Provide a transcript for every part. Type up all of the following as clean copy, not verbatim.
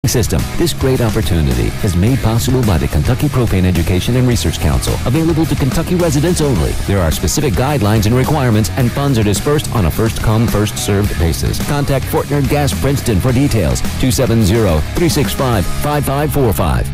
system. This great opportunity is made possible by the Kentucky Propane Education and Research Council, available to Kentucky residents only. There are specific guidelines and requirements, and funds are dispersed on a first-come, first-served basis. Contact Fortner Gas Princeton for details. 270-365-5545.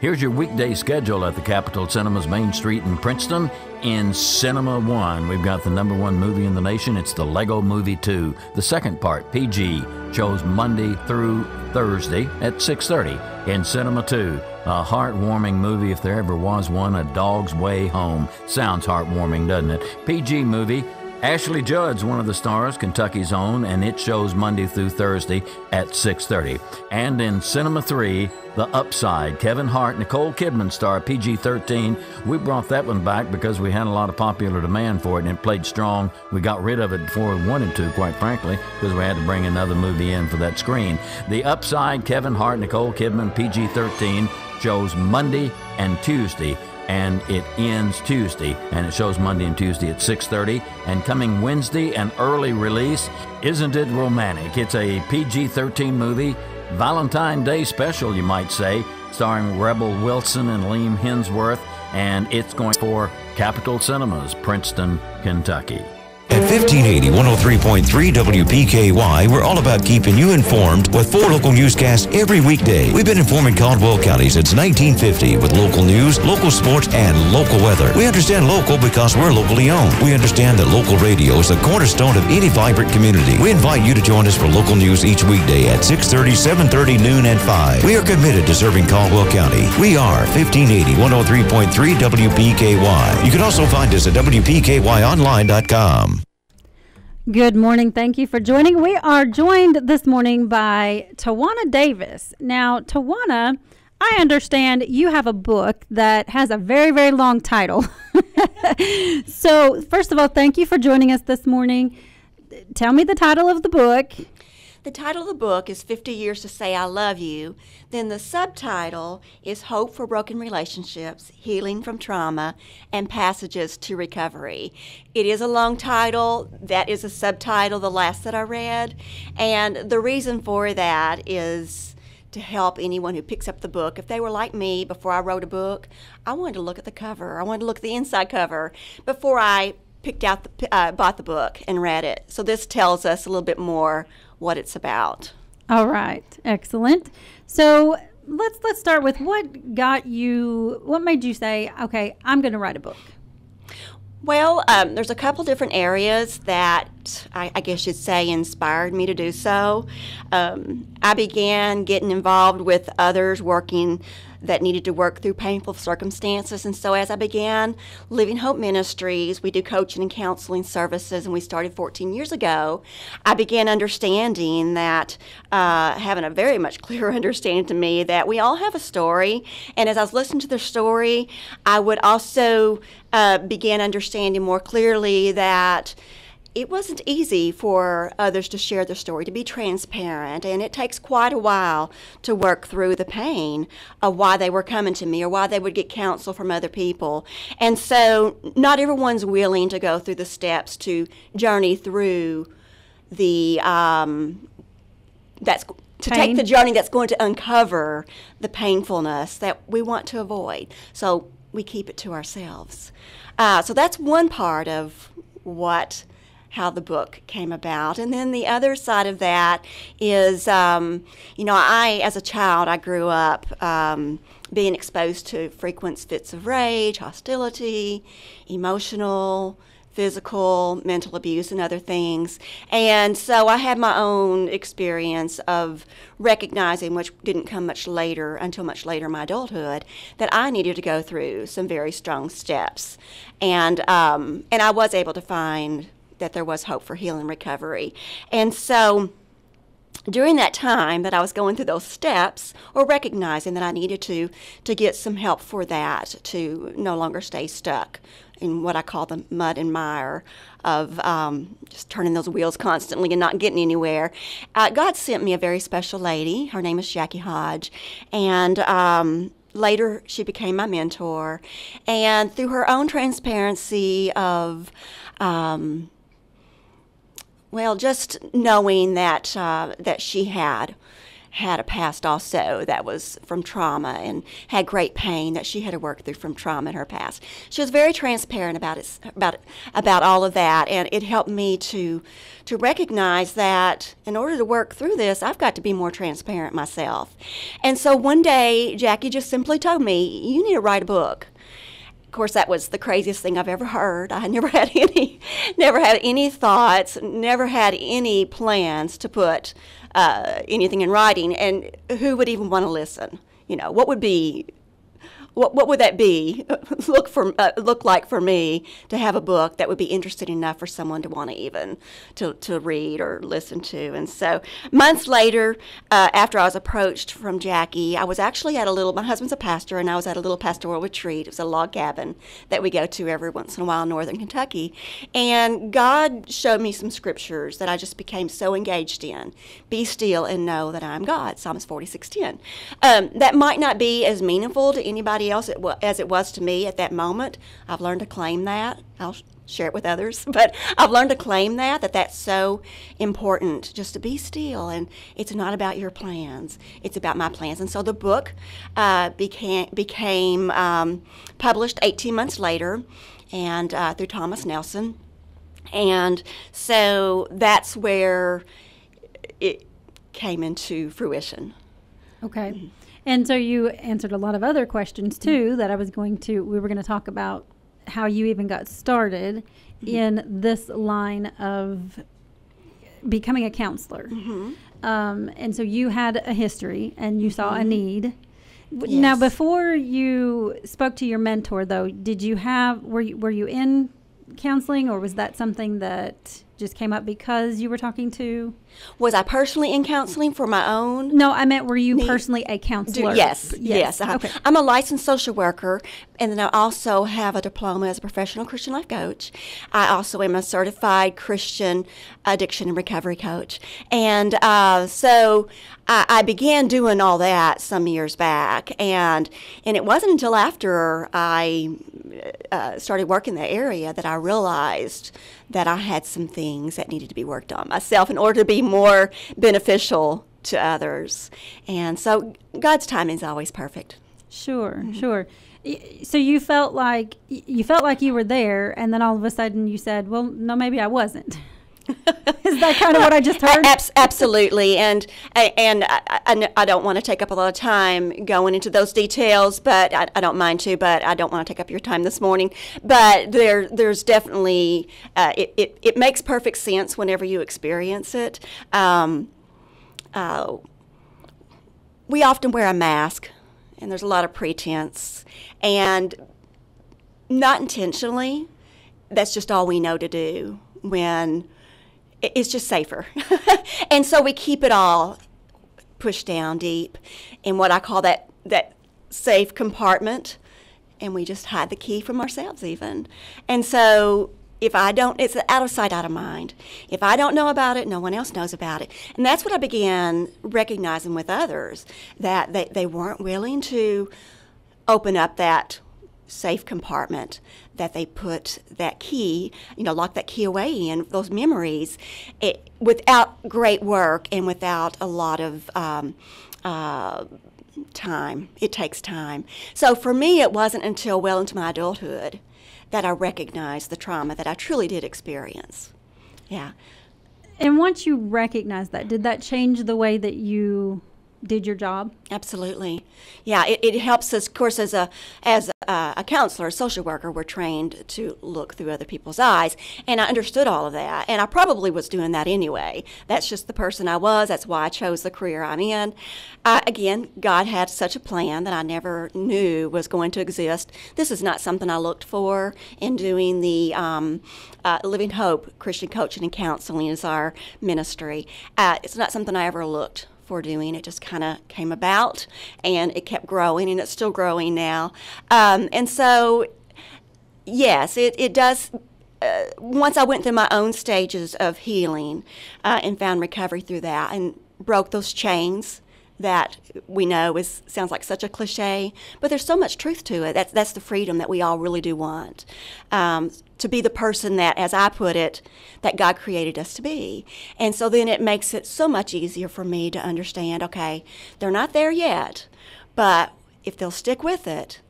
Here's your weekday schedule at the Capitol Cinemas Main Street in Princeton. In Cinema 1, we've got the #1 movie in the nation. It's the Lego Movie 2. The second part, PG, shows Monday through Thursday at 6:30. In Cinema 2, a heartwarming movie if there ever was one, A Dog's Way Home. Sounds heartwarming, doesn't it? PG movie. Ashley Judd's one of the stars, Kentucky's own, and it shows Monday through Thursday at 6:30. And in Cinema 3, The Upside, Kevin Hart, Nicole Kidman star, PG-13. We brought that one back because we had a lot of popular demand for it, and it played strong. We got rid of it before we wanted to, quite frankly, because we had to bring another movie in for that screen. The Upside, Kevin Hart, Nicole Kidman, PG-13, shows Monday and Tuesday. And it ends Tuesday, and it shows Monday and Tuesday at 6:30. And coming Wednesday, an early release, Isn't It Romantic? It's a PG-13 movie, Valentine's Day special, you might say, starring Rebel Wilson and Liam Hemsworth, and it's going for Capitol Cinemas, Princeton, Kentucky. At 1580 103.3 WPKY, we're all about keeping you informed with 4 local newscasts every weekday. We've been informing Caldwell County since 1950 with local news, local sports, and local weather. We understand local because we're locally owned. We understand that local radio is the cornerstone of any vibrant community. We invite you to join us for local news each weekday at 6:30, 7:30, noon, and 5. We are committed to serving Caldwell County. We are 1580 103.3 WPKY. You can also find us at WPKYonline.com. Good morning. Thank you for joining. We are joined this morning by Tajuana Davis. Now, Tajuana, I understand you have a book that has a very, very long title. So, first of all, thank you for joining us this morning. Tell me the title of the book. The title of the book is 50 Years to Say I Love You. Then the subtitle is Hope for Broken Relationships, Healing from Trauma, and Passages to Recovery. It is a long title. That is a subtitle, the last that I read. And the reason for that is to help anyone who picks up the book. If they were like me before I wrote a book, I wanted to look at the cover. I wanted to look at the inside cover before I bought the book and read it. So this tells us a little bit more what it's about. All right, excellent. So let's start with what made you say, okay, I'm going to write a book? Well, there's a couple different areas that I guess you'd say inspired me to do so. I began getting involved with others that needed to work through painful circumstances. And so as I began Living Hope Ministries, we do coaching and counseling services, and we started 14 years ago. I began understanding that, having a very much clearer understanding to me that we all have a story. And as I was listening to their story, I would also begin understanding more clearly that it wasn't easy for others to share their story, to be transparent, and it takes quite a while to work through the pain of why they were coming to me or why they would get counsel from other people. And so not everyone's willing to go through the steps to journey through the take the journey that's going to uncover the painfulness that we want to avoid. So we keep it to ourselves. So that's one part of how the book came about. And then the other side of that is, as a child, I grew up being exposed to frequent fits of rage, hostility, emotional, physical, mental abuse, and other things. And so I had my own experience of recognizing, which didn't come until much later in my adulthood, that I needed to go through some very strong steps. And I was able to find that there was hope for healing and recovery. And so during that time that I was going through those steps, or recognizing that I needed to get some help for that, to no longer stay stuck in what I call the mud and mire of just turning those wheels constantly and not getting anywhere, God sent me a very special lady. Her name is Jackie Hodge. And later she became my mentor. And through her own transparency of Well, just knowing that that she had a past also that was from trauma and had great pain that she had to work through from trauma in her past. She was very transparent about all of that, and it helped me to recognize that in order to work through this, I've got to be more transparent myself. And so one day, Jackie just simply told me, "You need to write a book." Of course, that was the craziest thing I've ever heard. I never had any thoughts, never had any plans to put anything in writing. And who would even want to listen? You know, what would that be? Look like for me to have a book that would be interesting enough for someone to want to even to read or listen to. And so months later, after I was approached from Jackie, I was actually at my husband's a pastor, and I was at a little pastoral retreat. It was a log cabin that we go to every once in a while in northern Kentucky. And God showed me some scriptures that I just became so engaged in. Be still and know that I am God, Psalms 46:10. That might not be as meaningful to anybody else as it was to me at that moment. I've learned to claim that. I'll share it with others, but I've learned to claim that's so important, just to be still, and it's not about your plans, it's about my plans. And so the book became published 18 months later, and through Thomas Nelson, and so that's where it came into fruition. Okay. Mm-hmm. And so you answered a lot of other questions too that we were going to talk about how you even got started in this line of becoming a counselor. And so you had a history and you saw a need. Yes. Now, before you spoke to your mentor, though, were you in counseling, or was that something that just came up because you were talking to? Was I personally in counseling for my own? No, I meant, were you personally a counselor? Yes. Okay. I'm a licensed social worker, and then I also have a diploma as a professional Christian life coach. I also am a certified Christian addiction and recovery coach. And so I began doing all that some years back, and it wasn't until after I started working in the area that I realized that I had some things that needed to be worked on myself in order to be more beneficial to others. And so God's timing is always perfect. Sure. So you felt like you were there, and then all of a sudden you said, well, no, maybe I wasn't. Is that kind of what I just heard? Absolutely, and I don't want to take up a lot of time going into those details, but I don't mind to. But I don't want to take up your time this morning. But there's definitely it makes perfect sense whenever you experience it. We often wear a mask, and there's a lot of pretense, and not intentionally. That's just all we know to do when it's just safer. And so we keep it all pushed down deep in what I call that safe compartment, and we just hide the key from ourselves even. And so if I don't, it's out of sight, out of mind. If I don't know about it, no one else knows about it. And that's what I began recognizing with others, that they weren't willing to open up that safe compartment, that they put that key, lock that key away in, those memories, without great work and without a lot of time. It takes time. So for me, it wasn't until well into my adulthood that I recognized the trauma that I truly did experience. Yeah. And once you recognized that, did that change the way that you did your job? Absolutely. Yeah, it helps us, of course, as a counselor, a social worker, we're trained to look through other people's eyes, and I understood all of that, and I probably was doing that anyway. That's just the person I was. That's why I chose the career I'm in. Again, God had such a plan that I never knew was going to exist. This is not something I looked for in doing the Living Hope Christian Coaching and Counseling as our ministry. It's not something I ever looked for doing. It just kind of came about, and it kept growing, and it's still growing now. And so, yes, it does. Once I went through my own stages of healing and found recovery through that, and broke those chains that we know sounds like such a cliche, but there's so much truth to it. That's the freedom that we all really do want. To be the person that, as I put it, that God created us to be. And so then it makes it so much easier for me to understand, okay, they're not there yet, but if they'll stick with it,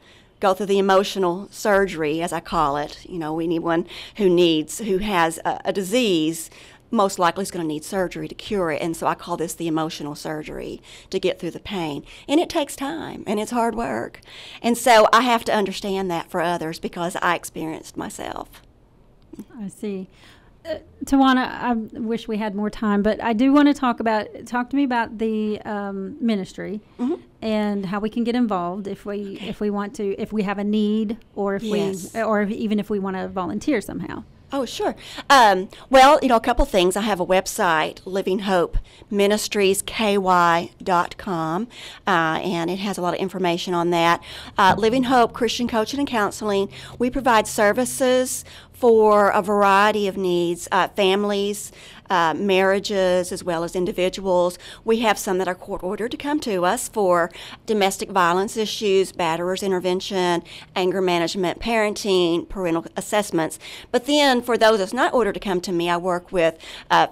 go through the emotional surgery, as I call it. You know, we need one who has a disease, most likely is going to need surgery to cure it. And so I call this the emotional surgery, to get through the pain. And it takes time, and it's hard work. And so I have to understand that for others because I experienced myself. I see. Tajuana, I wish we had more time, but I do want to talk to me about the ministry and how we can get involved if we want to, if we have a need, or even if we want to volunteer somehow. Oh, sure. Well, a couple things. I have a website, livinghopeministriesky.com, and it has a lot of information on that. Living Hope Christian Coaching and Counseling, we provide services for a variety of needs, families, marriages, as well as individuals. We have some that are court-ordered to come to us for domestic violence issues, batterers intervention, anger management, parenting, parental assessments. But then for those that's not ordered to come to me, I work with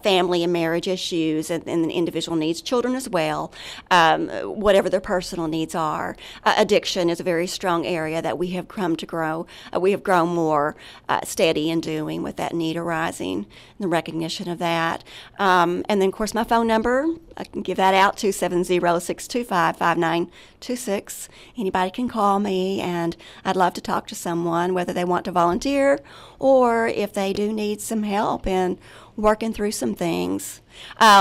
family and marriage issues and individual needs, children as well, whatever their personal needs are. Addiction is a very strong area that we have come to grow. We have grown more steady in doing with that need arising and the recognition of that. And then, of course, my phone number, I can give that out, 270-625-5926. Anybody can call me, and I'd love to talk to someone, whether they want to volunteer or if they do need some help in working through some things.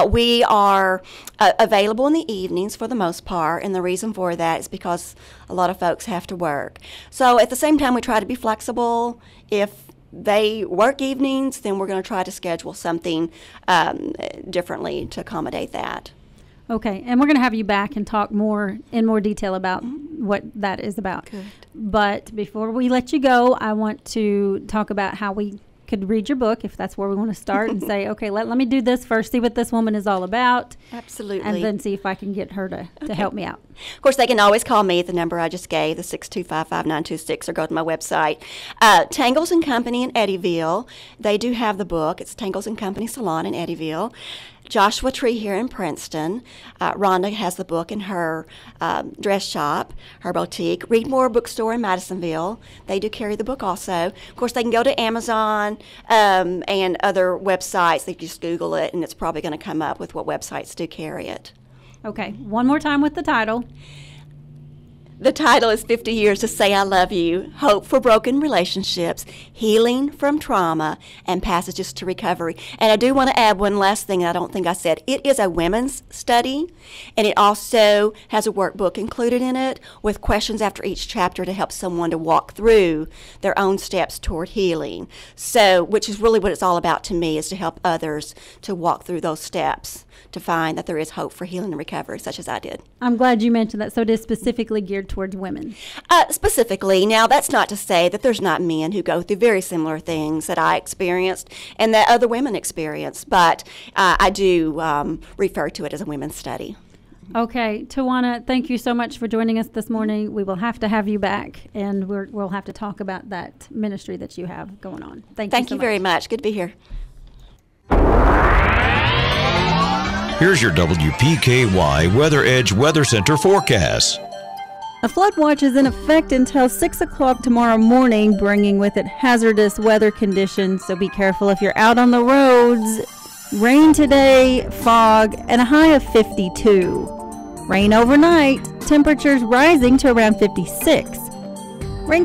We are available in the evenings for the most part, and the reason for that is because a lot of folks have to work. So at the same time, we try to be flexible. If they work evenings, then we're going to try to schedule something differently to accommodate that. Okay, and we're going to have you back and talk in more detail about what that is about. Good. But before we let you go, I want to talk about how we could read your book, if that's where we want to start, and say, okay, let me do this first, see what this woman is all about. Absolutely. And then see if I can get her to help me out. Of course, they can always call me at the number I just gave, the 625-5926, or go to my website. Tangles & Company in Eddyville, they do have the book. It's Tangles & Company Salon in Eddyville. Joshua Tree here in Princeton. Rhonda has the book in her dress shop, her boutique. Read More Bookstore in Madisonville. They do carry the book also. Of course, they can go to Amazon and other websites. They can just Google it, and it's probably going to come up with what websites do carry it. Okay, one more time with the title. The title is 50 Years to Say I Love You, Hope for Broken Relationships, Healing from Trauma, and Passages to Recovery. And I do want to add one last thing I don't think I said. It is a women's study, and it also has a workbook included in it with questions after each chapter to help someone to walk through their own steps toward healing. So, which is really what it's all about to me, is to help others to walk through those steps to find that there is hope for healing and recovery, such as I did. I'm glad you mentioned that. So it is specifically geared towards women. Specifically. Now, that's not to say that there's not men who go through very similar things that I experienced and that other women experience, but I do refer to it as a women's study. Okay, Tajuana, thank you so much for joining us this morning. We will have to have you back, and we'll have to talk about that ministry that you have going on. Thank you very much. Good to be here. Here's your WPKY Weather Edge Weather Center forecast. A flood watch is in effect until 6 o'clock tomorrow morning, bringing with it hazardous weather conditions, so be careful if you're out on the roads. Rain today, fog, and a high of 52. Rain overnight, temperatures rising to around 56.